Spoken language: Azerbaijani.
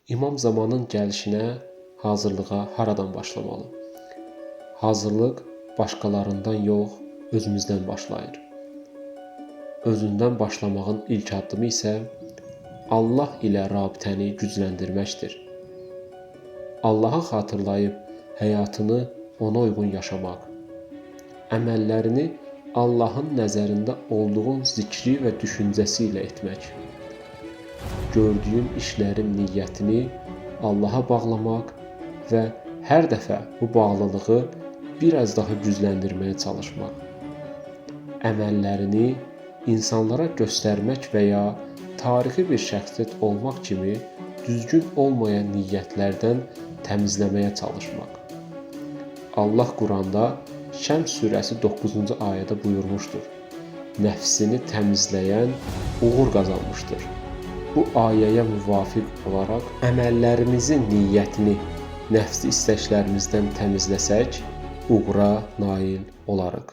İmam zamanın gəlişinə, hazırlığa haradan başlamalı? Hazırlıq başqalarından yox, özümüzdən başlayır. Özündən başlamağın ilk addımı isə Allah ilə rabitəni gücləndirməkdir. Allahı xatırlayıb həyatını ona uyğun yaşamaq, əməllərini Allahın nəzərində olduğun zikri və düşüncəsi ilə etmək, gördüyün işlərin niyyətini Allaha bağlamaq və hər dəfə bu bağlılığı biraz daha gücləndirməyə çalışmaq, əməllərini insanlara göstərmək və ya tarixi bir şəxsiyyət olmaq kimi düzgün olmayan niyyətlərdən təmizləməyə çalışmaq. Allah Quranda Şəms surəsi 9-cu ayədə buyurmuşdur: Nəfsini təmizləyən uğur qazanmışdır. Bu ayəyə müvafiq olaraq əməllərimizin niyyətini nəfsi istəklərimizdən təmizləsək, uğura nail olarıq.